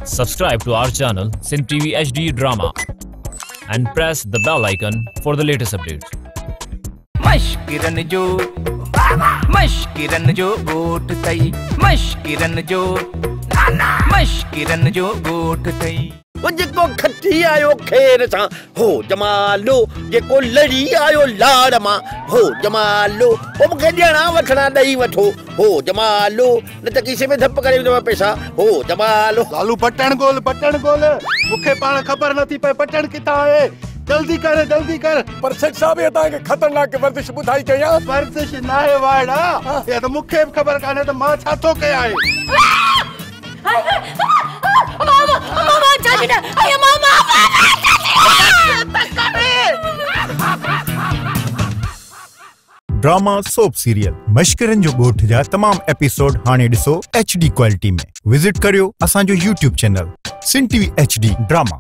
Subscribe to our channel Sin TV HD Drama and press the bell icon for the latest updates. मशकिरन जो गोट तई मशकिरन जो गोट तई जेको खटी आयो खेर सां हो जमालो जेको लड़ी आयो लाड़ मां हो जमालो ओ मूंखे ॾियणा वठणा ॾेई वठो हो जमालो न त किसे में धप करे विधो पैसा हो जमालो लालू पटण गोल मूंखे पाण ख़बर नथी पए पटण किथां आहे जल्दी कर पर सेठ साहब ये ताके खतरनाक वर्जिश बुधाई कया वर्जिश नाहे वाड़ा ये तो मूंखे ख़बर काने त मां छा थो कया आहे मामा चाचीडा अरे मामा ड्रामा सोप सीरियल मशकिरन जो गोठ जा तमाम एपिसोड हाने ॾिसो HD क्वालिटी में विजिट करियो असांजो YouTube चैनल सिन TV HD ड्रामा।